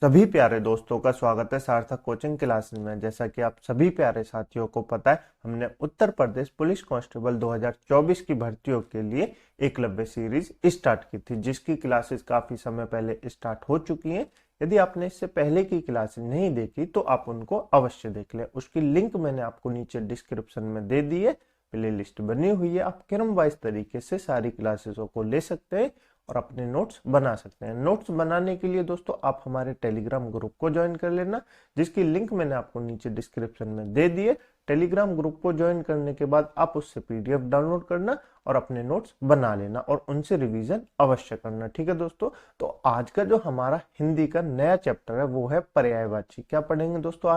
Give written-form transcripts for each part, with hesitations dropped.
सभी प्यारे दोस्तों का स्वागत है सार्थक कोचिंग क्लासेस में। जैसा कि आप सभी प्यारे साथियों को पता है, हमने उत्तर प्रदेश पुलिस कांस्टेबल 2024 की भर्तियों के लिए एकलव्य सीरीज स्टार्ट की थी, जिसकी क्लासेस काफी समय पहले स्टार्ट हो चुकी हैं। यदि आपने इससे पहले की क्लासेस नहीं देखी तो आप उनको अवश्य देख लें। उसकी लिंक मैंने आपको नीचे डिस्क्रिप्शन में दे दी है। प्ले लिस्ट बनी हुई है, आप क्रम वाइज तरीके से सारी क्लासेसों को ले सकते हैं और अपने नोट्स बना सकते हैं। नोट्स बनाने के लिए दोस्तों आप हमारे टेलीग्राम ग्रुप को ज्वाइन कर लेना, जिसकी लिंक मैंने आपको नीचे डिस्क्रिप्शन में दे दी है। टेलीग्राम ग्रुप को ज्वाइन करने के बाद आप उससे पीडीएफ डाउनलोड करना और अपने नोट्स बना लेना और उनसे रिवीजन अवश्य करना। ठीक है दोस्तों, तो आज का जो हमारा हिंदी का नया चैप्टर है वो है पर्यायवाची। क्या पढ़ेंगे दोस्तों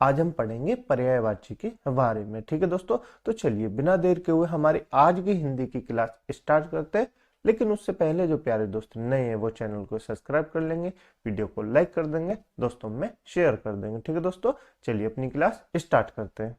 आज हम पढ़ेंगे पर्यायवाची के बारे में। ठीक है दोस्तों, तो चलिए बिना देर के हुए हमारी आज की हिंदी की क्लास स्टार्ट करते हैं। लेकिन उससे पहले जो प्यारे दोस्त नए हैं वो चैनल को सब्सक्राइब कर लेंगे, वीडियो को लाइक कर देंगे, दोस्तों में शेयर कर देंगे। ठीक है दोस्तों, चलिए अपनी क्लास स्टार्ट करते हैं।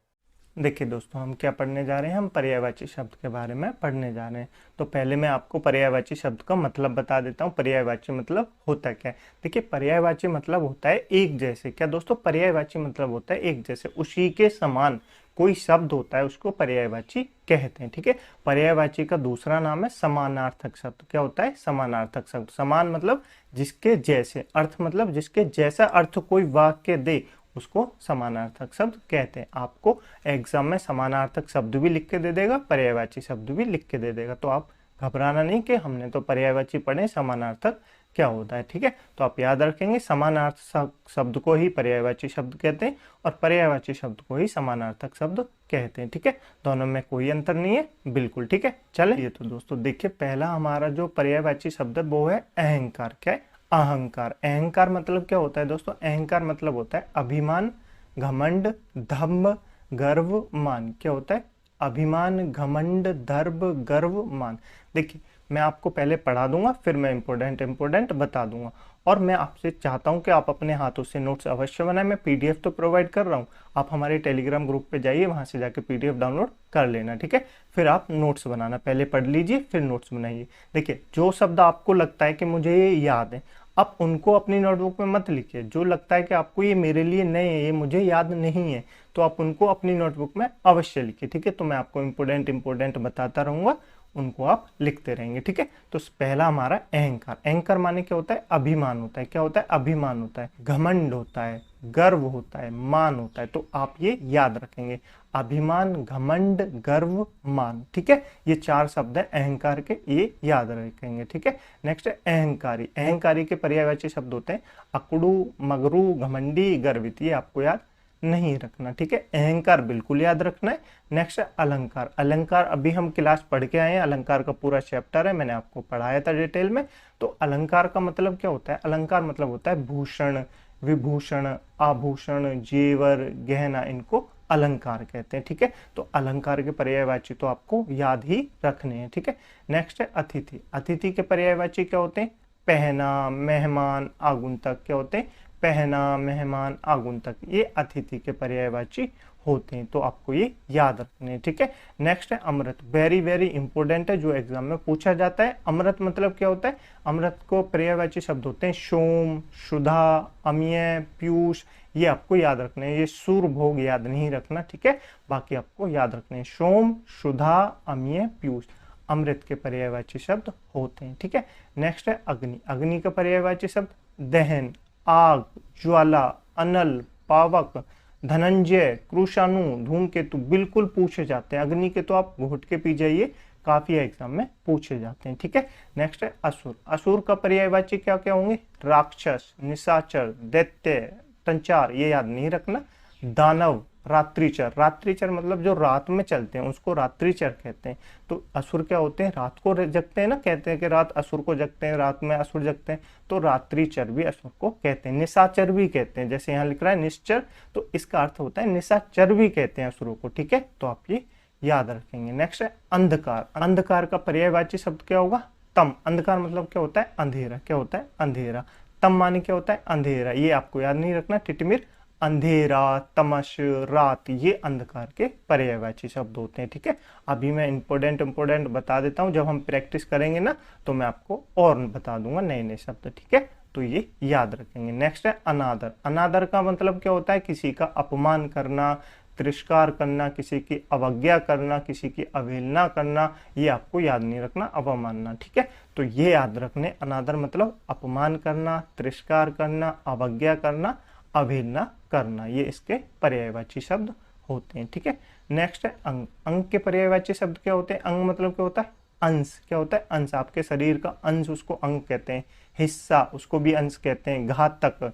देखिए दोस्तों, हम क्या पढ़ने जा रहे हैं, हम पर्यायवाची शब्द के बारे में पढ़ने जा रहे हैं। तो पहले मैं आपको पर्यायवाची शब्द का मतलब बता देता हूँ। पर्यायवाची मतलब होता क्या है। देखिए, पर्यायवाची मतलब होता है एक जैसे। क्या दोस्तों, पर्यायवाची मतलब होता है एक जैसे, उसी के समान कोई शब्द होता है उसको पर्यायवाची कहते हैं। ठीक है, पर्यायवाची का दूसरा नाम है समानार्थक शब्द। क्या होता है? समानार्थक शब्द। समान मतलब जिसके जैसे, अर्थ मतलब जिसके जैसा अर्थ कोई वाक्य दे उसको समानार्थक शब्द कहते हैं। आपको एग्जाम में समानार्थक शब्द भी लिख के दे देगा, पर्यायवाची शब्द भी लिख के दे देगा, तो आप घबराना नहीं कि हमने तो पर्यायवाची पढ़े, समानार्थक क्या होता है। ठीक है, तो आप याद रखेंगे समानार्थक शब्द को ही पर्यायवाची शब्द कहते हैं और पर्यायवाची शब्द को ही समानार्थक शब्द कहते हैं। ठीक है, दोनों में कोई अंतर नहीं है, बिल्कुल। ठीक है, चले। ये तो दोस्तों देखिए, पहला हमारा जो पर्यायवाची शब्द है वो है अहंकार। क्या है? अहंकार। अहंकार मतलब क्या होता है दोस्तों? अहंकार मतलब होता है अभिमान, घमंड, दंभ, गर्व, मान। क्या होता है? अभिमान, घमंड, दर्भ, गर्व, मान। देखिए, मैं आपको पहले पढ़ा दूंगा, फिर मैं इंपोर्टेंट बता दूंगा। और मैं आपसे चाहता हूं कि आप अपने हाथों से नोट्स अवश्य बनाएं। मैं पीडीएफ तो प्रोवाइड कर रहा हूं, आप हमारे टेलीग्राम ग्रुप पे जाइए, वहां से जाके पीडीएफ डाउनलोड कर लेना। ठीक है, फिर आप नोट्स बनाना। पहले पढ़ लीजिए फिर नोट्स बनाइए। देखिए, जो शब्द आपको लगता है कि मुझे ये याद है, आप उनको अपनी नोटबुक में मत लिखिए। जो लगता है कि आपको ये मेरे लिए नए है, ये मुझे याद नहीं है, तो आप उनको अपनी नोटबुक में अवश्य लिखिए। ठीक है, तो मैं आपको इंपोर्टेंट बताता रहूंगा, उनको आप लिखते रहेंगे। ठीक है, तो पहला हमारा अहंकार। अहंकार माने क्या होता है? अभिमान होता है। क्या होता है? अभिमान होता है, घमंड होता है, गर्व होता है, मान होता है। तो आप ये याद रखेंगे, अभिमान, घमंड, गर्व, मान। ठीक है, ये चार शब्द है अहंकार के, ये याद रखेंगे। ठीक है, नेक्स्ट है अहंकारी। अहंकारी के पर्यायवाची शब्द होते हैं अकड़ू, मगरू, घमंडी, गर्वित। ये आपको याद नहीं रखना। ठीक है, अहंकार बिल्कुल याद रखना है। नेक्स्ट है अलंकार। अलंकार अभी हम क्लास पढ़ के आए हैं, अलंकार का पूरा चैप्टर है, मैंने आपको पढ़ाया था डिटेल में। तो अलंकार का मतलब क्या होता है? अलंकार मतलब होता है भूषण, विभूषण, आभूषण, जेवर, गहना, इनको अलंकार कहते हैं। ठीक है, तो अलंकार के पर्यायवाची तो आपको याद ही रखने हैं। ठीक है, नेक्स्ट है अतिथि। अतिथि के पर्यायवाची क्या होते हैं? पहना, मेहमान, आगुंतक। क्या होते हैं? पहना, मेहमान, आगुंतक, ये अतिथि के पर्यायवाची होते हैं, तो आपको ये याद रखने हैं। ठीक है, नेक्स्ट है अमृत। वेरी इंपॉर्टेंट है, जो एग्जाम में पूछा जाता है। अमृत मतलब क्या होता है? अमृत को पर्यायवाची शब्द होते हैं सोम, सुधा, अम्य, पीयूष। ये आपको याद रखने हैं, ये सूर भोग याद नहीं रखना। ठीक है, बाकी आपको याद रखने हैं, सोम, सुधा, अम्य, पीयूष अमृत के पर्यायवाची शब्द होते हैं। ठीक है, नेक्स्ट है अग्नि। अग्नि का पर्यायवाची शब्द दहन, आग, ज्वाला, अनल, पावक, धनंजय, कृषाणु, धूमकेतु। बिल्कुल पूछे जाते हैं अग्नि के, तो आप घोट के पी जाइए, काफी एग्जाम में पूछे जाते हैं। ठीक है, नेक्स्ट है असुर। असुर का पर्यायवाची क्या क्या होंगे? राक्षस, निशाचर, दैत्य, टंचार, ये याद नहीं रखना। दानव, रात्रिचर। रात्रिचर मतलब जो रात में चलते हैं उसको रात्रिचर कहते हैं। तो असुर क्या होते हैं? रात को जगते हैं ना, कहते हैं कि रात असुर को जगते हैं, रात में असुर जगते हैं, तो रात्रिचर भी असुर को कहते हैं। निशाचर भी कहते हैं, जैसे यहाँ लिख रहा है निश्चर, तो इसका अर्थ होता है निशाचर भी कहते हैं असुरों को। ठीक है, तो आप ये याद रखेंगे। नेक्स्ट है अंधकार। अंधकार का पर्यायवाची शब्द क्या होगा? तम। अंधकार मतलब क्या होता है? अंधेरा। क्या होता है? अंधेरा। तम माने क्या होता है? अंधेरा। ये आपको याद नहीं रखना, टिटमिर, अंधेरा, तमस, रात, ये अंधकार के पर्यायवाची शब्द होते हैं। ठीक है, अभी मैं इंपॉर्टेंट बता देता हूं, जब हम प्रैक्टिस करेंगे ना तो मैं आपको और बता दूंगा नए नए शब्द। ठीक है, तो ये याद रखेंगे। नेक्स्ट है अनादर। अनादर का मतलब क्या होता है? किसी का अपमान करना, तिरस्कार करना, किसी की अवज्ञा करना, किसी की अवहेलना करना, ये आपको याद नहीं रखना, अवमानना। ठीक है, तो ये याद रखने। अनादर मतलब अपमान करना, तिरस्कार करना, अवज्ञा करना, अवहेलना करना, ये इसके पर्यायवाची शब्द होते हैं। ठीक है, नेक्स्ट है अंग। अंग के पर्यायवाची शब्द क्या होते हैं? अंग मतलब क्या होता है? अंश। क्या होता है? अंश। आपके शरीर का अंश उसको अंग कहते हैं, हिस्सा उसको भी अंश कहते हैं, घातक,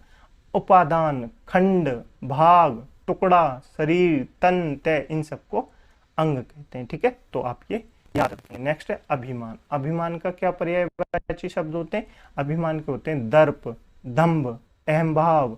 उपादान, खंड, भाग, टुकड़ा, शरीर, तन, तय, इन सबको अंग कहते हैं। ठीक है, तो आप ये याद रखें। नेक्स्ट है अभिमान। अभिमान का क्या पर्यायवाची शब्द होते हैं? अभिमान के होते हैं दर्प, दंभ, अहम भाव,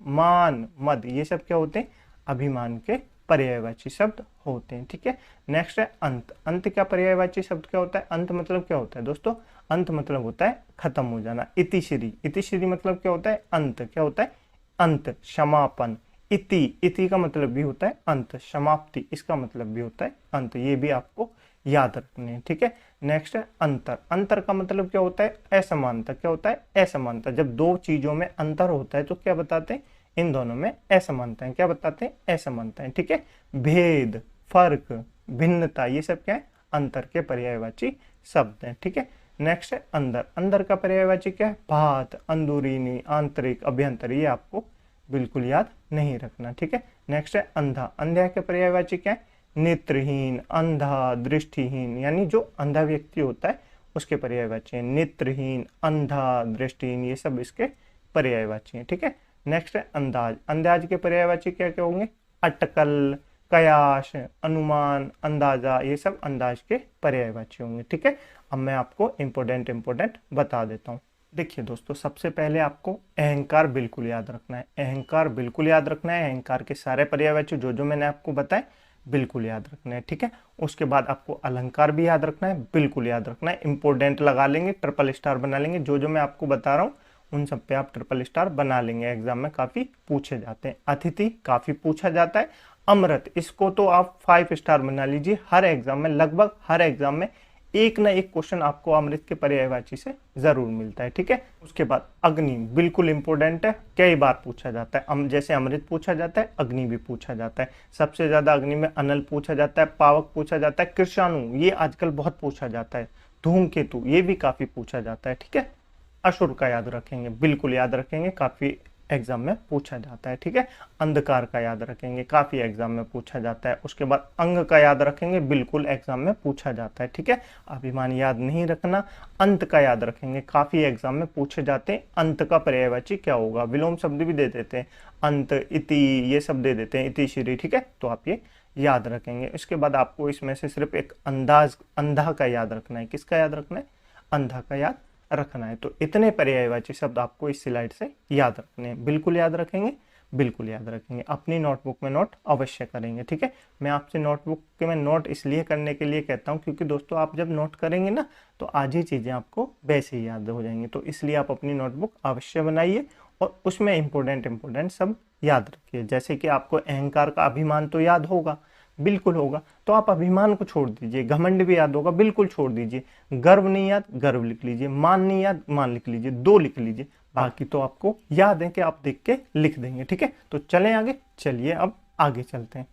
मान, मद, ये सब क्या होते हैं? अभिमान के पर्यायवाची शब्द होते हैं। ठीक है, नेक्स्ट है अंत। अंत का पर्यायवाची शब्द क्या होता है? अंत मतलब क्या होता है दोस्तों? अंत मतलब होता है खत्म हो जाना। इतिश्री। इतिश्री मतलब क्या होता है? अंत। क्या होता है? अंत, समापन। इति का मतलब भी होता है अंत, समाप्ति इसका मतलब भी होता है अंत, ये भी आपको याद रखने हैं। ठीक है, नेक्स्ट है अंतर। अंतर का मतलब क्या होता है? असमानता। क्या होता है? असमानता। जब दो चीजों में अंतर होता है तो क्या बताते हैं? इन दोनों में असमानता है। क्या बताते हैं? असमानता है। ठीक है, भेद, फर्क, भिन्नता, ये सब क्या है? अंतर के पर्यायवाची शब्द हैं। ठीक है, नेक्स्ट है अंदर। अंदर का पर्यायवाची क्या है? बाह्य, अंदरूनी, आंतरिक, अभ्यंतर, ये आपको बिल्कुल याद नहीं रखना। ठीक है, नेक्स्ट है अंधा। अंधा के पर्यायवाची क्या है? नेत्रहीन, अंधा, दृष्टिहीन, यानी जो अंधा व्यक्ति होता है उसके पर्यायवाची है नेत्रहीन, अंधा, दृष्टिहीन, ये सब इसके पर्यायवाची हैं। ठीक है, नेक्स्ट है अंदाज। अंदाज के पर्यायवाची क्या क्या होंगे? अटकल, कयास, अनुमान, अंदाजा, ये सब अंदाज के पर्यायवाची होंगे। ठीक है, अब मैं आपको इंपोर्टेंट बता देता हूँ। देखिए दोस्तों, सबसे पहले आपको अहंकार बिल्कुल याद रखना है। अहंकार बिल्कुल याद रखना है। अहंकार के सारे पर्यायवाची जो मैंने आपको बताए बिल्कुल याद रखना है। ठीक है, उसके बाद आपको अलंकार भी याद रखना है, बिल्कुल याद रखना है। इंपोर्टेंट लगा लेंगे, ट्रिपल स्टार बना लेंगे। जो मैं आपको बता रहा हूँ उन सब पे आप ट्रिपल स्टार बना लेंगे, एग्जाम में काफी पूछे जाते हैं। अतिथि काफी पूछा जाता है। अमृत, इसको तो आप 5 स्टार बना लीजिए। हर एग्जाम में, लगभग हर एग्जाम में एक ना एक क्वेश्चन आपको अमृत के पर्यायवाची से जरूर मिलता है। ठीक है, उसके बाद अग्नि बिल्कुल इंपॉर्टेंट है, कई बार पूछा जाता है। जैसे अमृत पूछा जाता है, अग्नि भी पूछा जाता है। सबसे ज्यादा अग्नि में अनल पूछा जाता है, पावक पूछा जाता है, कृषाणु ये आजकल बहुत पूछा जाता है, धूमकेतु ये भी काफी पूछा जाता है। ठीक है, असुर का याद रखेंगे, बिल्कुल याद रखेंगे, काफी एग्जाम में पूछा जाता है। ठीक है, अंधकार का याद रखेंगे, काफी एग्जाम में पूछा जाता है। उसके बाद अंग का याद रखेंगे, बिल्कुल एग्जाम में पूछा जाता है। ठीक है, अभिमान याद नहीं रखना। अंत का याद रखेंगे, काफी एग्जाम में पूछे जाते हैं। अंत का पर्यायवाची क्या होगा? विलोम शब्द भी दे देते हैं, अंत, इति, ये सब दे देते हैं, इतिश्री। ठीक है, तो आप ये याद रखेंगे। इसके बाद आपको इसमें से सिर्फ एक अंधा का याद रखना है। किसका याद रखना है? अंधा का याद रखना है। तो इतने पर्यायवाची शब्द आपको इस स्लाइड से याद रखने हैं। बिल्कुल याद रखेंगे, बिल्कुल याद रखेंगे। अपनी नोटबुक में नोट अवश्य करेंगे। ठीक है, मैं आपसे नोटबुक के में नोट इसलिए करने के लिए कहता हूँ क्योंकि दोस्तों आप जब नोट करेंगे ना तो आज ही चीज़ें आपको वैसे ही याद हो जाएंगी। तो इसलिए आप अपनी नोटबुक अवश्य बनाइए और उसमें इंपॉर्टेंट सब याद रखिए। जैसे कि आपको अहंकार का अभिमान तो याद होगा, बिल्कुल होगा, तो आप अभिमान को छोड़ दीजिए। घमंड भी याद होगा, बिल्कुल छोड़ दीजिए। गर्व नहीं याद, गर्व लिख लीजिए। मान नहीं याद, मान लिख लीजिए, 2 लिख लीजिए। बाकी तो आपको याद है कि आप देख के लिख देंगे। ठीक है, तो चलें आगे। चलिए अब आगे चलते हैं।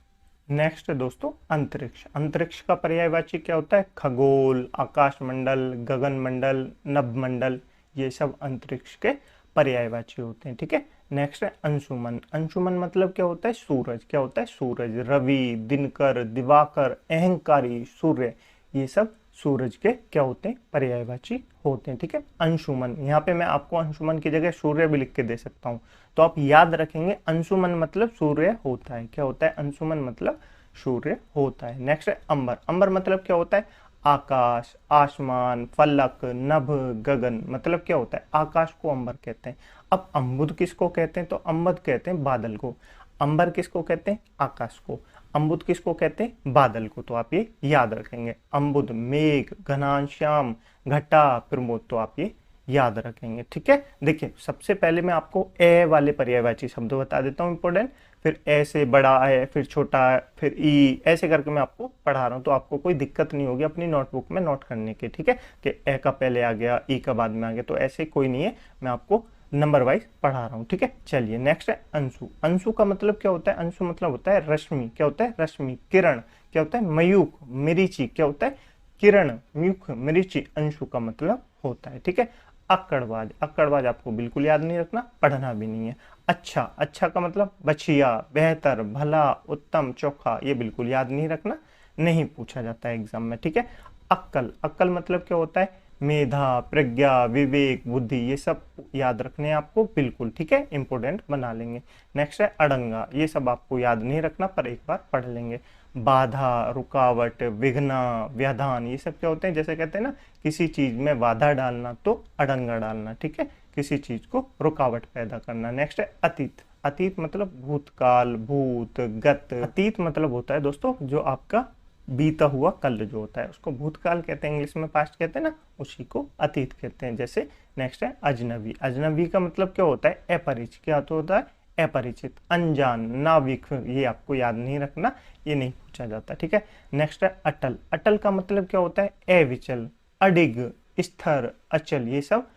नेक्स्ट है दोस्तों अंतरिक्ष। अंतरिक्ष का पर्यायवाची क्या होता है? खगोल, आकाशमंडल, गगनमंडल, नभमंडल, ये सब अंतरिक्ष के पर्यायवाची होते हैं। ठीक है, नेक्स्ट है अंशुमन। अंशुमन मतलब क्या होता है? सूरज। क्या होता है? सूरज, रवि, दिनकर, दिवाकर, अहंकारी, सूर्य, ये सब सूरज के क्या होते हैं? पर्यायवाची होते हैं। ठीक है, अंशुमन, यहाँ पे मैं आपको अंशुमन की जगह सूर्य भी लिख के दे सकता हूँ, तो आप याद रखेंगे अंशुमन मतलब सूर्य होता है। क्या होता है? अंशुमन मतलब सूर्य होता है। नेक्स्ट है अंबर। अंबर मतलब क्या होता है? आकाश, आसमान, फलक, नभ, गगन, मतलब क्या होता है? आकाश को अंबर कहते हैं। अब अम्बुद किसको कहते हैं? तो अम्बुद कहते हैं बादल को। अंबर किसको कहते हैं? आकाश को। अम्बुद किसको कहते हैं? बादल को। तो आप ये याद रखेंगे। अम्बुद मेघ, घनाश्याम, घटा, प्रमोद, तो आप ये याद रखेंगे। ठीक है, देखिए सबसे पहले मैं आपको ए वाले पर्यायवाची शब्द बता देता हूँ इंपॉर्टेंट, फिर ए से बड़ा है, फिर छोटा है, फिर ई, ऐसे करके मैं आपको पढ़ा रहा हूँ, तो आपको कोई दिक्कत नहीं होगी अपनी नोटबुक में नोट करने की। ठीक है, कि ए का पहले आ गया, ई का बाद में आ गया, तो ऐसे कोई नहीं है, मैं आपको नंबर वाइज पढ़ा रहा हूँ। ठीक है, चलिए नेक्स्ट है अंशु। अंशु का मतलब क्या होता है? अंशु मतलब होता है रश्मि। क्या होता है? रश्मि। किरण क्या होता है? मयूख। मरीचि क्या होता है? किरण, म्यूख, मरीचि। अंशु का मतलब होता है। ठीक है, अक्कड़बाज। अक्कड़बाज आपको बिल्कुल याद नहीं रखना, पढ़ना भी नहीं है। अच्छा, अच्छा का मतलब बछिया, बेहतर, भला, उत्तम, चोखा, ये बिल्कुल याद नहीं रखना, नहीं पूछा जाता है एग्जाम में। ठीक है, अक्कल। अक्कल मतलब क्या होता है? मेधा, प्रज्ञा, विवेक, बुद्धि, ये सब याद रखने हैं आपको बिल्कुल। ठीक है, इंपोर्टेंट बना लेंगे। नेक्स्ट है अड़ंगा। ये सब आपको याद नहीं रखना, पर एक बार पढ़ लेंगे। बाधा, रुकावट, विघ्न, व्यवधान, ये सब क्या होते हैं? जैसे कहते हैं ना, किसी चीज में बाधा डालना तो अड़ंगा डालना। ठीक है, किसी चीज को रुकावट पैदा करना। नेक्स्ट है अतीत। अतीत मतलब भूतकाल, भूत, गत। अतीत मतलब होता है दोस्तों जो आपका बीता हुआ कल जो होता है, उसको भूतकाल कहते हैं, इंग्लिश में पास्ट कहते हैं ना, उसी को अतीत कहते हैं। जैसे नेक्स्ट है अजनबी। अजनबी का मतलब क्या होता है? अपरिचित। क्या होता है? अपरिचित, अनजान, नाविक, ये आपको याद नहीं रखना, ये नहीं पूछा जाता। ठीक है, नेक्स्ट है अटल। अटल का मतलब क्या होता है? अविचल, अडिग, स्थिर, अचल, ये सब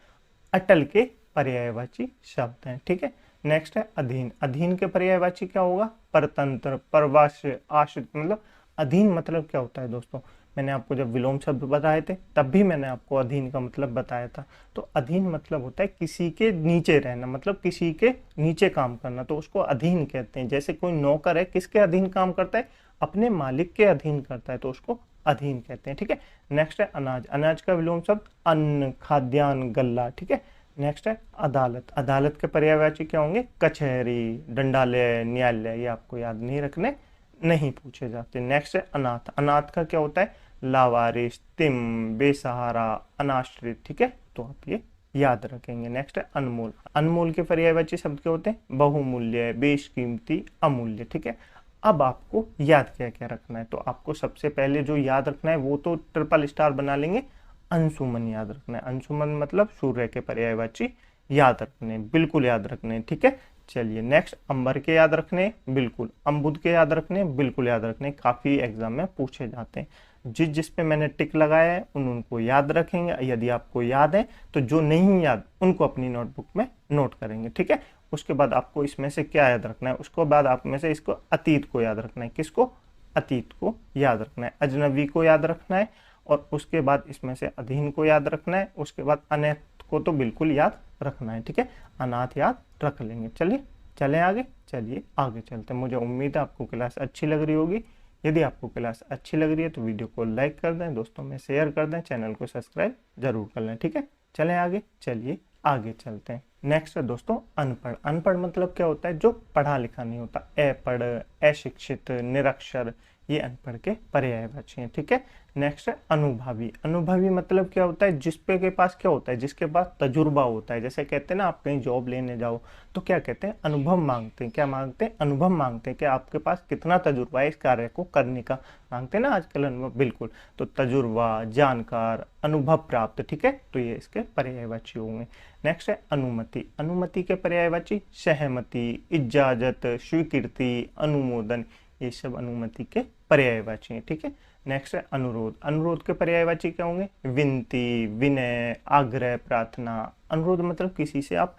अटल के पर्यायवाची शब्द हैं। ठीक है, नेक्स्ट है अधीन। अधीन के पर्यायवाची क्या होगा? परतंत्र, परवास्य, आश्रित। मतलब अधीन मतलब क्या होता है दोस्तों? मैंने आपको जब विलोम शब्द बताए थे तब भी मैंने आपको अधीन का मतलब बताया था। तो अधीन मतलब होता है किसी के नीचे रहना, मतलब किसी के नीचे काम करना, तो उसको अधीन कहते हैं। जैसे कोई नौकर है, किसके अधीन काम करता है? अपने मालिक के अधीन करता है, तो उसको अधीन कहते हैं। ठीक है, नेक्स्ट है अनाज। अनाज का विलोम शब्द अन्न, खाद्यान्न, गल्ला। ठीक है, नेक्स्ट है अदालत। अदालत के पर्यायवाची क्या होंगे? कचहरी, दंडालय, न्यायालय, ये आपको याद नहीं रखने, नहीं पूछे जाते। नेक्स्ट है अनाथ। अनाथ का क्या होता है? लावारिस, तिम, बेसहारा, अनाश्रित। ठीक है, तो आप ये याद रखेंगे। नेक्स्ट है अनमोल। अनमोल के पर्यायवाची शब्द क्या होते हैं? बहुमूल्य, बेशकीमती, अमूल्य। ठीक है, अब आपको याद क्या क्या रखना है? तो आपको सबसे पहले जो याद रखना है वो तो ट्रिपल स्टार बना लेंगे, अंशुमन याद रखना है। अंशुमन मतलब सूर्य के पर्यायवाची याद रखने, बिल्कुल याद रखने। ठीक है, चलिए नेक्स्ट अंबर के याद रखने, बिल्कुल। अम्बुद के याद रखने, बिल्कुल याद रखने, काफी एग्जाम में पूछे जाते हैं। जिस जिस पे मैंने टिक लगाया है उन उनको याद रखेंगे। यदि आपको याद है तो जो नहीं याद उनको अपनी नोटबुक में नोट करेंगे। ठीक है, उसके बाद आपको इसमें से क्या याद रखना है? उसके बाद आप में से इसको अतीत को याद रखना है। किसको? अतीत को याद रखना है। अजनबी को याद रखना है, और उसके बाद इसमें से अधीन को याद रखना है। उसके बाद अनाथ को तो बिल्कुल याद रखना है। ठीक है, अनाथ याद रख लेंगे। चलिए चलें आगे, चलिए आगे चलते हैं। मुझे उम्मीद है आपको क्लास अच्छी लग रही होगी। यदि आपको क्लास अच्छी लग रही है तो वीडियो को लाइक कर दें, दोस्तों में शेयर कर दें, चैनल को सब्सक्राइब जरूर कर लें। ठीक है, चलें आगे, चलिए आगे चलते हैं। नेक्स्ट है दोस्तों अनपढ़। अनपढ़ मतलब क्या होता है? जो पढ़ा लिखा नहीं होता, अपढ़, अशिक्षित, निरक्षर, ये अनपढ़ के पर्यायवाची हैं। ठीक है, नेक्स्ट है अनुभवी। अनुभवी मतलब क्या होता है? जिसपे के पास क्या होता है? जिसके पास तजुर्बा होता है। जैसे कहते हैं ना, आप कहीं जॉब लेने जाओ तो क्या कहते हैं? अनुभव मांगते हैं। क्या मांगते हैं? अनुभव मांगते हैं कि आपके पास कितना तजुर्बा है इस कार्य को करने का, मांगते हैं ना आजकल अनुभव, बिल्कुल। तो तजुर्बा, जानकार, अनुभव प्राप्त। ठीक है, तो ये इसके पर्यायवाची होंगे। नेक्स्ट है अनुमति। अनुमति के पर्यायवाची सहमति, इजाजत, स्वीकृति, अनुमोदन, ये सब अनुमति के पर्यायवाची हैं। ठीक है, नेक्स्ट है अनुरोध। अनुरोध के पर्यायवाची क्या होंगे? विनती, विनय, आग्रह, प्रार्थना। अनुरोध मतलब किसी से आप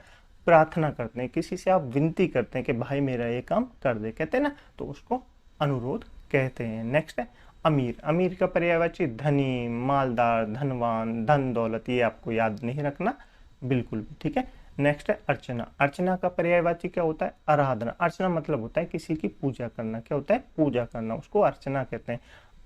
प्रार्थना करते हैं, किसी से आप विनती करते हैं कि भाई मेरा ये काम कर दे, कहते हैं ना, तो उसको अनुरोध कहते हैं। नेक्स्ट है अमीर। अमीर का पर्यायवाची धनी, मालदार, धनवान, धन दौलत, ये आपको याद नहीं रखना बिल्कुल भी। ठीक है, नेक्स्ट है अर्चना। अर्चना का पर्यायवाची क्या होता है? आराधना। अर्चना मतलब होता है किसी की पूजा करना। क्या होता है? पूजा करना, उसको अर्चना कहते हैं।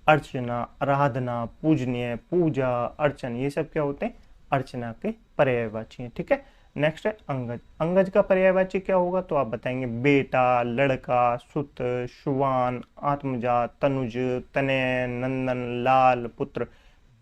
अर्चना, आराधना, पूजनीय, पूजा, अर्चन, ये सब क्या होते हैं? अर्चना के पर्यायवाची हैं। ठीक है, नेक्स्ट है अंगज। अंगज का पर्यायवाची क्या होगा? तो आप बताएंगे बेटा, लड़का, सुत, शुवान, आत्मजात, तनुज, तनय, नंदन, लाल, पुत्र।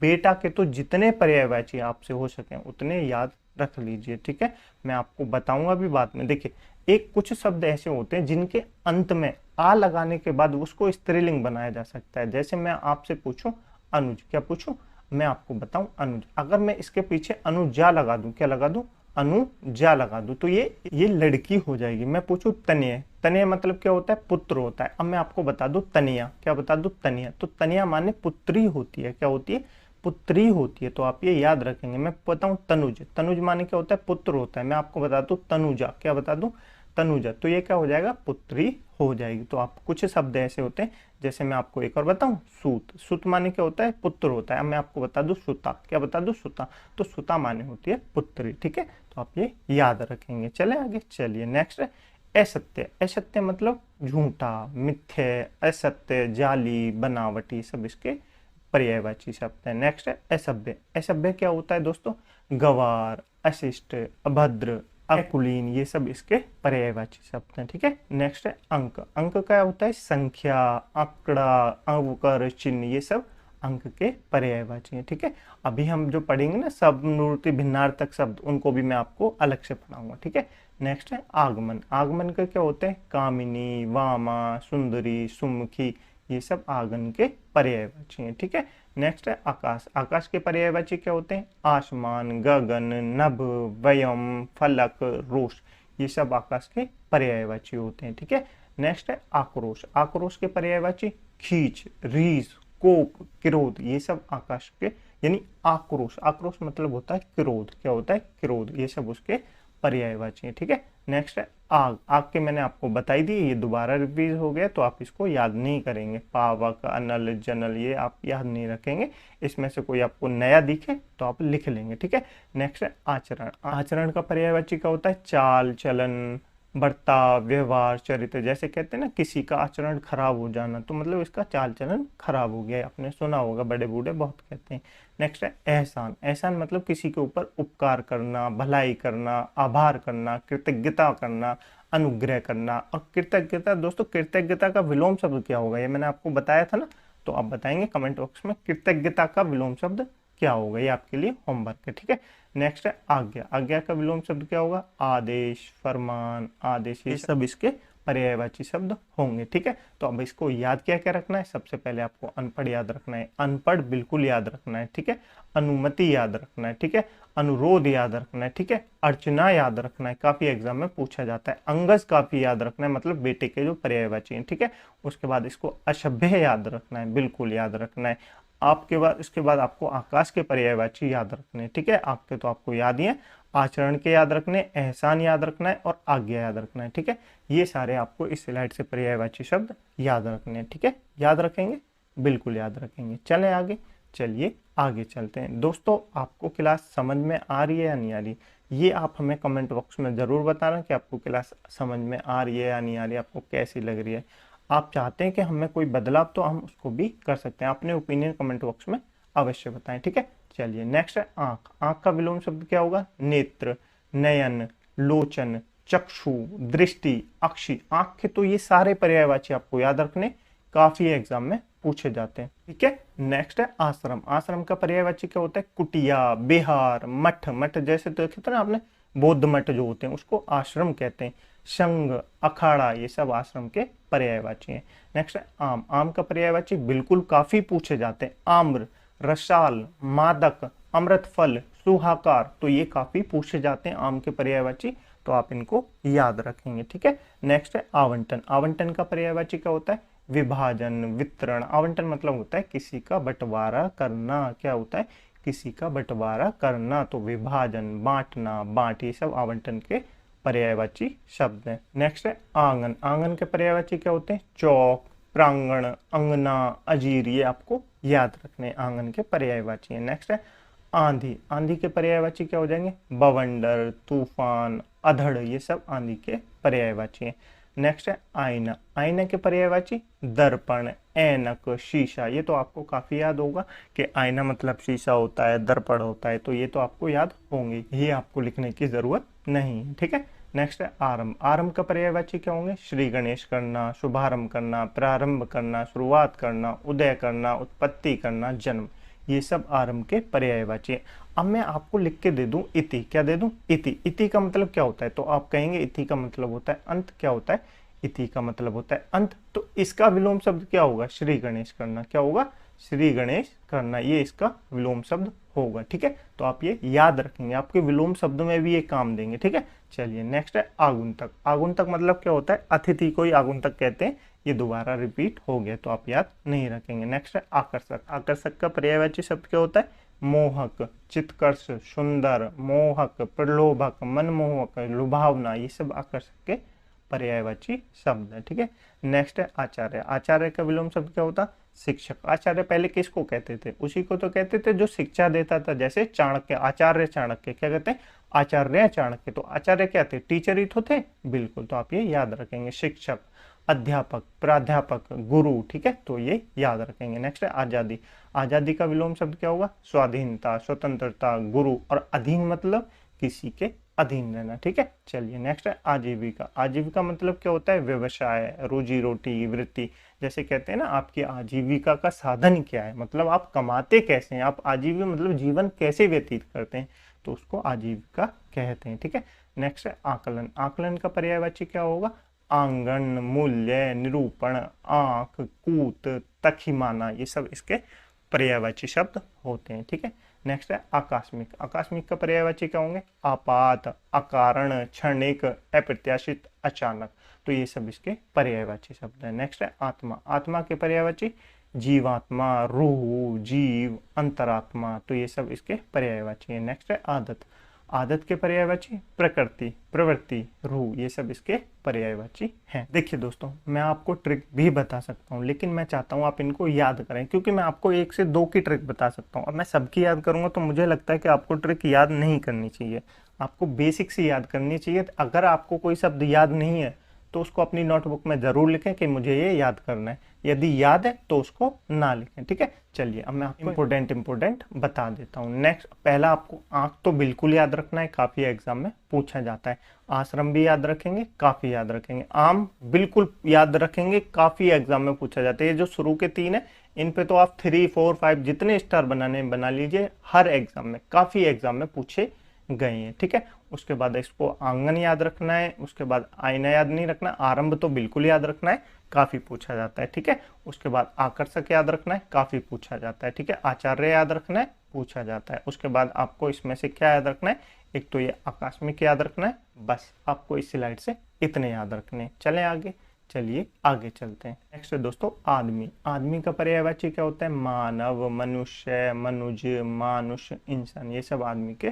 बेटा के तो जितने पर्यायवाची आपसे हो सके उतने याद रख लीजिए। ठीक है, मैं आपको बताऊंगा भी बाद में। देखिए, एक कुछ शब्द ऐसे होते हैं जिनके अंत में आ लगाने के बाद उसको स्त्रीलिंग बनाया जा सकता है। जैसे मैं आपसे पूछूं अनुज, क्या पूछूं? मैं आपको बताऊं अनुज। अगर मैं इसके पीछे अनुजा लगा दूं, क्या लगा दूं, अनुजा लगा दूं, तो ये लड़की हो जाएगी। मैं पूछूं तनय, तनय मतलब क्या होता है, पुत्र होता है। अब मैं आपको बता दूं तनिया, क्या बता दूं, तनिया। तो तनिया माने पुत्री होती है, क्या होती है, पुत्री होती है। तो आप ये याद रखेंगे। मैं बताऊं तनुज, तनुज माने क्या होता है, पुत्र होता है। मैं आपको बता दूं तनुजा, क्या बता दूं, तनुजा। तो ये क्या हो जाएगा, पुत्री हो जाएगी। तो आप कुछ शब्द ऐसे होते हैं, जैसे मैं आपको एक और बताऊं, सूत, सूत माने क्या होता है, पुत्र होता है। अब मैं आपको बता दूं सुता, क्या बता दूं, सुता। तो सुता माने होती है पुत्री, ठीक है। तो आप ये याद रखेंगे। चले आगे, चलिए नेक्स्ट है असत्य। असत्य मतलब झूठा, मिथ्य, असत्य, जाली, बनावटी, सब इसके पर्यायवाची शब्द है। नेक्स्ट है असभ्य। असभ्य क्या होता है दोस्तों, गवार, अशिष्ट, अभद्र, अकुलीन, ये सब इसके पर्यायवाची शब्द हैं, ठीक है। नेक्स्ट है अंक। अंक क्या होता है, संख्या, आंकड़ा, अवकर, चिन्ह, ये सब अंक के पर्यायवाची हैं, ठीक है। अभी हम जो पढ़ेंगे ना सब मूर्ति भिन्नार्थक शब्द, उनको भी मैं आपको अलग से पढ़ाऊंगा, ठीक है। नेक्स्ट है आगमन। आगमन का क्या होता है, कामिनी, वामा, सुंदरी, सुमुखी, ये सब आगमन के पर्यायवाची हैं, ठीक है। नेक्स्ट है आकाश। आकाश के पर्यायवाची क्या होते हैं, आसमान, गगन, नभ, वयम, फलक, रोष, ये सब आकाश के पर्यायवाची होते हैं, ठीक है। नेक्स्ट है आक्रोश। आक्रोश के पर्यायवाची खींच, रीस, कोप, क्रोध, ये सब आकाश के यानी आक्रोश। आक्रोश मतलब होता है क्रोध, क्या होता है, क्रोध, ये सब उसके पर्यायवाची है, ठीक है। नेक्स्ट है आग। आग के मैंने आपको बताई दी, ये दोबारा रिपीट हो गया तो आप इसको याद नहीं करेंगे। पावक, अनल, जनल, ये आप याद नहीं रखेंगे। इसमें से कोई आपको नया दिखे तो आप लिख लेंगे, ठीक है। नेक्स्ट है आचरण। आचरण का पर्यायवाची क्या होता है, चाल, चलन, बर्ताव, व्यवहार, चरित्र। जैसे कहते हैं ना किसी का आचरण खराब हो जाना, तो मतलब इसका चाल चलन खराब हो गया, आपने सुना होगा, बड़े बूढ़े बहुत कहते हैं। नेक्स्ट है एहसान। एहसान मतलब किसी के ऊपर उपकार करना, भलाई करना, आभार करना, कृतज्ञता करना, अनुग्रह करना। और कृतज्ञता दोस्तों, कृतज्ञता का विलोम शब्द क्या होगा, ये मैंने आपको बताया था ना, तो आप बताएंगे कमेंट बॉक्स में कृतज्ञता का विलोम शब्द क्या होगा, ये आपके लिए होमवर्क है, ठीक है। नेक्स्ट है आज्ञा। आज्ञा का विलोम शब्द क्या होगा, आदेश, फरमान, आदेश, ये सब इसके पर्यायवाची शब्द होंगे, ठीक है। तो अब इसको याद क्या क्या रखना है, सबसे पहले आपको अनपढ़ याद रखना है, अनपढ़ बिल्कुल याद रखना है, ठीक है। अनुमति याद रखना है, ठीक है। अनुरोध याद रखना है, ठीक है। अर्चना याद रखना है, काफी एग्जाम में पूछा जाता है। अंगज काफी याद रखना है, मतलब बेटे के जो पर्यायवाची हैं, ठीक है। उसके बाद इसको असभ्य याद रखना है, बिल्कुल याद रखना है। आपके बाद इसके बाद आपको आकाश के पर्यायवाची याद रखने हैं, ठीक है। आपके तो आपको याद ही है, आचरण के याद रखने, एहसान याद रखना है और आज्ञा याद रखना है, ठीक है। ये सारे आपको इस स्लाइड से पर्यायवाची शब्द याद रखने हैं, ठीक है। याद रखेंगे, बिल्कुल याद रखेंगे। चलें आगे, चलिए आगे चलते हैं। दोस्तों आपको क्लास समझ में आ रही है या नहीं आ रही, ये आप हमें कमेंट बॉक्स में ज़रूर बताना कि आपको क्लास समझ में आ रही है या नहीं आ रही है, आपको कैसी लग रही है। आप चाहते हैं कि हमें कोई बदलाव, तो हम उसको भी कर सकते हैं। अपने ओपिनियन कमेंट बॉक्स में अवश्य बताएं, ठीक है। चलिए नेक्स्ट है आंख। आंख का विलोम शब्द क्या होगा, नेत्र, नयन, लोचन, चक्षु, दृष्टि, अक्षि। आंख के तो ये सारे पर्यायवाची आपको याद रखने, काफी एग्जाम में पूछे जाते हैं, ठीक है। नेक्स्ट है आश्रम। आश्रम का पर्यायवाची क्या होता है, कुटिया, बिहार, मठ। मठ जैसे तो देखे ना आपने, बौद्ध मठ जो होते हैं उसको आश्रम कहते हैं। संघ, अखाड़ा, ये सब आश्रम के पर्यायवाची हैं। नेक्स्ट है आम। आम का पर्यायवाची बिल्कुल काफी पूछे जाते हैं। आम्र, रसाल, मादक, अमृत फल, सुहाकार, तो ये काफी पूछे जाते हैं आम के पर्यायवाची, तो आप इनको याद रखेंगे, ठीक है। नेक्स्ट है आवंटन। आवंटन का पर्यायवाची क्या होता है, विभाजन, वितरण। आवंटन मतलब होता है किसी का बंटवारा करना, क्या होता है, किसी का बंटवारा करना। तो विभाजन, बांटना, बांट, ये सब आवंटन के पर्यायवाची शब्द हैं। नेक्स्ट है आंगन। आंगन के पर्यायवाची क्या होते हैं, चौक, प्रांगण, अंगना, अजीर, ये आपको याद रखने आंगन के पर्यायवाची हैं। नेक्स्ट है आंधी। आंधी के पर्यायवाची क्या हो जाएंगे, बवंडर, तूफान, अधड़, ये सब आंधी के पर्यायवाची हैं। नेक्स्ट है आईना। आईना के पर्यायवाची दर्पण, ऐनक, शीशा। ये तो आपको काफी याद होगा कि आईना मतलब शीशा होता है, दर्पण होता है, तो ये तो आपको याद होंगे, ये आपको लिखने की जरूरत नहीं है, ठीक है। नेक्स्ट है आरंभ। आरंभ का पर्यायवाची क्या होंगे, श्री गणेश करना, शुभारंभ करना, प्रारंभ करना, शुरुआत करना, उदय करना, उत्पत्ति करना, जन्म, ये सब आरंभ के पर्यायवाची हैं। अब मैं आपको लिख के दे दूं इति, क्या दे दूं, इति। इति का मतलब क्या होता है, तो आप कहेंगे इति का मतलब होता है अंत, क्या होता है, इति का मतलब होता है अंत। तो इसका विलोम शब्द क्या होगा, श्री गणेश करना, क्या होगा, श्री गणेश करना, ये इसका विलोम शब्द होगा। ठीक है, तो आप ये याद रखेंगे, आपके विलोम शब्द में भी ये काम देंगे। ठीक है, चलिए नेक्स्ट है आगुंतक। आगुंतक मतलब क्या होता है, अतिथि को ही आगुंतक कहते हैं। ये दोबारा रिपीट हो गया तो आप याद नहीं रखेंगे। नेक्स्ट है आकर्षक। आकर्षक का पर्यायवाची शब्द क्या होता है, मोहक, चित्कर्ष, सुंदर, मोहक, प्रलोभक, मनमोहक, लुभावना, ये सब आकर्षक के पर्यायवाची शब्द है। ठीक है, नेक्स्ट है आचार्य। आचार्य का विलोम शब्द क्या होता, शिक्षक। आचार्य पहले किसको कहते थे, उसी को तो कहते थे जो शिक्षा देता था। जैसे चाणक्य, आचार्य चाणक्य, क्या कहते हैं, आचार्य चाणक्य। तो आचार्य क्या थे, टीचर ही तो थे, बिल्कुल। तो आप ये याद रखेंगे, शिक्षक, अध्यापक, प्राध्यापक, गुरु। ठीक है, तो ये याद रखेंगे। नेक्स्ट है आजादी। आजादी का विलोम शब्द क्या होगा, स्वाधीनता, स्वतंत्रता, गुरु। और अधीन मतलब किसी के अधीन रहना। ठीक है, चलिए नेक्स्ट है आजीविका। आजीविका मतलब क्या होता है, व्यवसाय, रोजी रोटी, वृत्ति। जैसे कहते हैं ना, आपकी आजीविका का साधन क्या है, मतलब आप कमाते कैसे हैं, आप आजीविका मतलब जीवन कैसे व्यतीत करते हैं, तो उसको आजीविका कहते हैं। ठीक है, नेक्स्ट है आकलन। आकलन का पर्यायवाची क्या होगा, आंगन, मूल्य, निरूपण, आंक, कूत, तखिमाना, ये सब इसके पर्यायवाची शब्द होते हैं। ठीक है, नेक्स्ट है आकस्मिक। आकस्मिक का पर्यायवाची क्या होंगे, आपात, अकारण, क्षणिक, अप्रत्याशित, अचानक। तो ये सब इसके पर्यायवाची शब्द है। नेक्स्ट है आत्मा। आत्मा के पर्यायवाची जीवात्मा, रूह, जीव, अंतरात्मा। तो ये सब इसके पर्यायवाची है। नेक्स्ट है आदत। आदत के पर्यायवाची प्रकृति, प्रवृत्ति, रूह। ये सब इसके पर्यायवाची हैं। देखिए दोस्तों, मैं आपको ट्रिक भी बता सकता हूँ, लेकिन मैं चाहता हूँ आप इनको याद करें, क्योंकि मैं आपको 1 से 2 की ट्रिक बता सकता हूँ। अब मैं सबकी याद करूंगा तो मुझे लगता है कि आपको ट्रिक याद नहीं करनी चाहिए, आपको बेसिक से याद करनी चाहिए। अगर आपको कोई शब्द याद नहीं है तो उसको अपनी नोटबुक में जरूर लिखें कि मुझे ये याद करना है। यदि याद है तो उसको ना लिखें। ठीक है, चलिए अब मैं आपको इंपोर्टेंट बता देता हूँ। नेक्स्ट, पहला आपको आंख तो बिल्कुल याद रखना है, काफी एग्जाम में पूछा जाता है। आश्रम भी याद रखेंगे, काफी याद रखेंगे। आम बिल्कुल याद रखेंगे, काफी एग्जाम में पूछा जाता है। ये जो शुरू के 3 है, इन पे तो आप 3, 4, 5 जितने स्टार बनाने बना लीजिए, हर एग्जाम में, काफी एग्जाम में पूछे गए हैं। ठीक है, उसके बाद इसको आंगन याद रखना है, उसके बाद आईना याद नहीं रखना, आरंभ तो बिल्कुल याद रखना है, काफी पूछा जाता है। ठीक है, उसके बाद आकर्षक याद रखना है, काफी पूछा जाता है। ठीक है, आचार्य याद रखना है, पूछा जाता है। उसके बाद आपको इसमें से क्या याद रखना है, एक तो ये आकस्मिक याद रखना है, बस आपको इस स्लाइड से इतने याद रखने हैं। चलें आगे, चलिए आगे चलते हैं। नेक्स्ट दोस्तों आदमी। आदमी का पर्यायवाची क्या होता है, मानव, मनुष्य, मनुज, मानुष, इंसान। ये सब आदमी के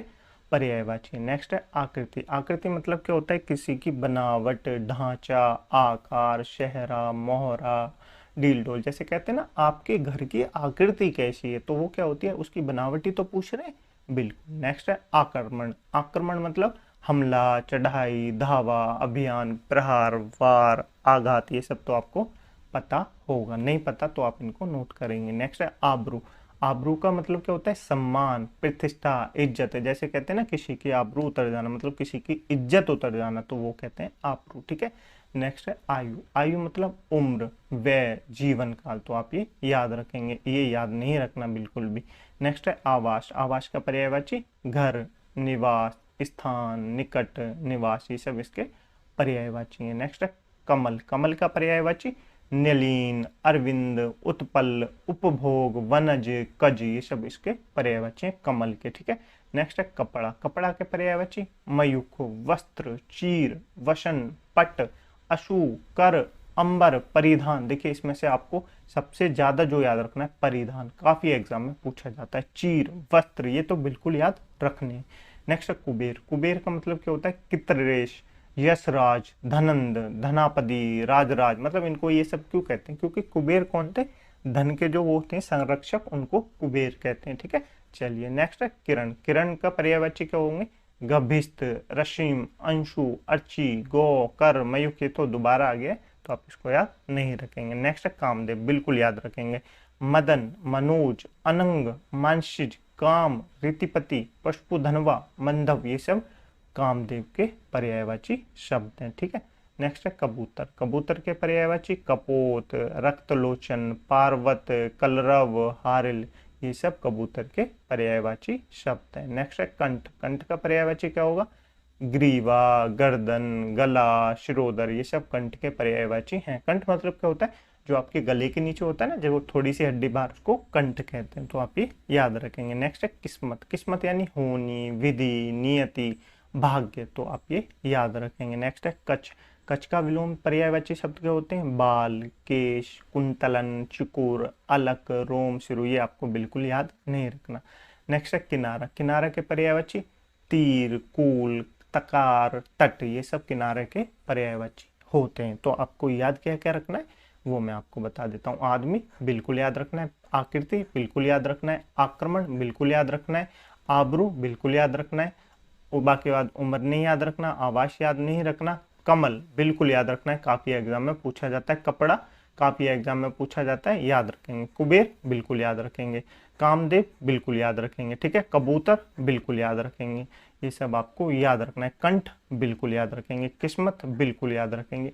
पर्यायवाची। नेक्स्ट है आकृति। आकृति मतलब क्या होता है, किसी की बनावट, ढांचा, आकार, चेहरा, मोहरा, डील डोल। जैसे कहते हैं ना, आपके घर की आकृति कैसी है, तो वो क्या होती है, उसकी बनावटी तो पूछ रहे हैं, बिल्कुल। नेक्स्ट है आक्रमण। आक्रमण मतलब हमला, चढ़ाई, धावा, अभियान, प्रहार, वार, आघात। ये सब तो आपको पता होगा, नहीं पता तो आप इनको नोट करेंगे। नेक्स्ट है आबरू। आबरू का मतलब क्या होता है, सम्मान, प्रतिष्ठा, इज्जत है। जैसे कहते हैं ना, किसी की आबरू उतर जाना, मतलब किसी की इज्जत उतर जाना, तो वो कहते हैं आबरू। ठीक है, नेक्स्ट है आयु। आयु मतलब उम्र, व्यय, जीवन काल। तो आप ये याद रखेंगे, ये याद नहीं रखना बिल्कुल भी। नेक्स्ट है आवास। आवास का पर्यायवाची घर, निवास, स्थान, निकट, निवास। ये सब इसके पर्यायवाची है। नेक्स्ट है कमल। कमल का पर्यायवाची नलीन, अरविंद, उत्पल, उपभोग, वनज, कज। ये सब इसके पर्यायवाची हैं कमल के। ठीक है, नेक्स्ट है कपड़ा। कपड़ा के पर्यायवाची मयूख, वस्त्र, चीर, वसन, पट, अशु, कर, अंबर, परिधान। देखिए इसमें से आपको सबसे ज्यादा जो याद रखना है परिधान, काफी एग्जाम में पूछा जाता है। चीर, वस्त्र, ये तो बिल्कुल याद रखने हैं। नेक्स्ट है कुबेर। कुबेर का मतलब क्या होता है, कितरेश, यशराज, धनंद, धनापति, राजराज। मतलब इनको ये सब क्यों कहते हैं, क्योंकि कुबेर कौन थे, धन के जो वो होते हैं संरक्षक, उनको कुबेर कहते हैं। ठीक है, चलिए नेक्स्ट है किरण। किरण का पर्यायवाची क्या होंगे, गभिस्त, रशीम, अंशु, अर्ची, गो, कर, मयूख। ये तो दोबारा आ गया तो आप इसको याद नहीं रखेंगे। नेक्स्ट है कामदेव, बिल्कुल याद रखेंगे। मदन, मनोज, अनंग, मानसिज, काम, रीतिपति, पशुधनवा, मंधव। ये सब कामदेव के पर्यायवाची शब्द हैं। ठीक है, नेक्स्ट है कबूतर। कबूतर के पर्यायवाची कपोत, रक्तलोचन, पार्वत, कलरव, हारिल। ये सब कबूतर के पर्यायवाची शब्द हैं। नेक्स्ट है कंठ। कंठ का पर्यायवाची क्या होगा, ग्रीवा, गर्दन, गला, शिरोदर। ये सब कंठ के पर्यायवाची हैं। कंठ मतलब क्या होता है, जो आपके गले के नीचे होता है ना, जब वो थोड़ी सी हड्डी बाहर, उसको कंठ कहते हैं, तो आप ये याद रखेंगे। नेक्स्ट है किस्मत। किस्मत यानी होनी, विधि, नियति, भाग्य, तो आप ये याद रखेंगे। नेक्स्ट है कच्छ। कच्छ का विलोम पर्यायवाची शब्द के होते हैं बाल, केश, कुंतलन, चुकुर, अलक, रोम, सिरु, ये आपको बिल्कुल याद नहीं रखना। नेक्स्ट है किनारा। किनारा के पर्यायवाची तीर, कूल, तकार, तट, ये सब किनारे के पर्यायवाची होते हैं। तो आपको याद क्या क्या रखना है वो मैं आपको बता देता हूँ। आदमी बिल्कुल याद रखना है, आकृति बिल्कुल याद रखना है, आक्रमण बिल्कुल याद रखना है, आबरू बिल्कुल याद रखना है, बाकी बाद उम्र नहीं याद रखना, आवास याद नहीं रखना, कमल बिल्कुल याद रखना है, काफी एग्जाम में पूछा जाता है, कपड़ा काफी एग्जाम में पूछा जाता है, याद रखेंगे। कुबेर बिल्कुल याद रखेंगे, कामदेव बिल्कुल याद रखेंगे, ठीक है। कबूतर बिल्कुल याद रखेंगे, ये सब आपको याद रखना है। कंठ बिल्कुल याद रखेंगे, किस्मत बिल्कुल याद रखेंगे,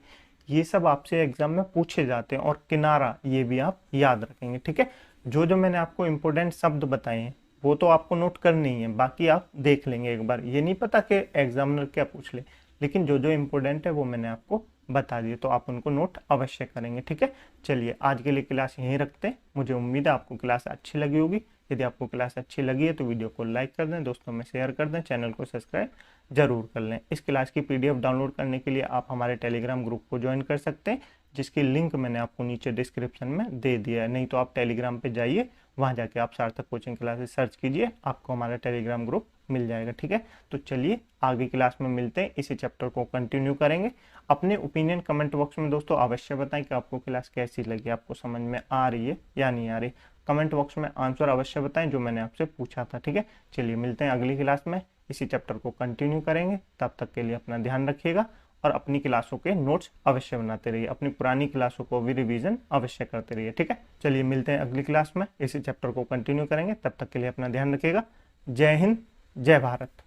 ये सब आपसे एग्जाम में पूछे जाते हैं। और किनारा ये भी आप याद रखेंगे, ठीक है। जो जो मैंने आपको इंपोर्टेंट शब्द बताए हैं वो तो आपको नोट करने ही है, बाकी आप देख लेंगे एक बार। ये नहीं पता कि एग्जामिनर क्या पूछ ले, लेकिन जो जो इम्पोर्टेंट है वो मैंने आपको बता दिए, तो आप उनको नोट अवश्य करेंगे, ठीक है। चलिए आज के लिए क्लास यहीं रखते हैं। मुझे उम्मीद है आपको क्लास अच्छी लगी होगी। यदि आपको क्लास अच्छी लगी है तो वीडियो को लाइक कर दें, दोस्तों में शेयर कर दें, चैनल को सब्सक्राइब जरूर कर लें। इस क्लास की पीडीएफ डाउनलोड करने के लिए आप हमारे टेलीग्राम ग्रुप को ज्वाइन कर सकते हैं, जिसकी लिंक मैंने आपको नीचे डिस्क्रिप्शन में दे दिया है। नहीं तो आप टेलीग्राम पे जाइए, वहाँ जाके आप सार्थक कोचिंग क्लासेस सर्च कीजिए, आपको हमारा टेलीग्राम ग्रुप मिल जाएगा, ठीक है। तो चलिए आगे क्लास में मिलते हैं, इसी चैप्टर को कंटिन्यू करेंगे। अपने ओपिनियन कमेंट बॉक्स में दोस्तों अवश्य बताएं कि आपको क्लास कैसी लगी, आपको समझ में आ रही है या नहीं आ रही। कमेंट बॉक्स में आंसर अवश्य बताएं जो मैंने आपसे पूछा था, ठीक है। चलिए मिलते हैं अगली क्लास में, इसी चैप्टर को कंटिन्यू करेंगे। तब तक के लिए अपना ध्यान रखिएगा और अपनी क्लासों के नोट्स अवश्य बनाते रहिए, अपनी पुरानी क्लासों को भी रिवीजन अवश्य करते रहिए, ठीक है। चलिए मिलते हैं अगली क्लास में, इसी चैप्टर को कंटिन्यू करेंगे। तब तक के लिए अपना ध्यान रखिएगा। जय हिंद, जय भारत।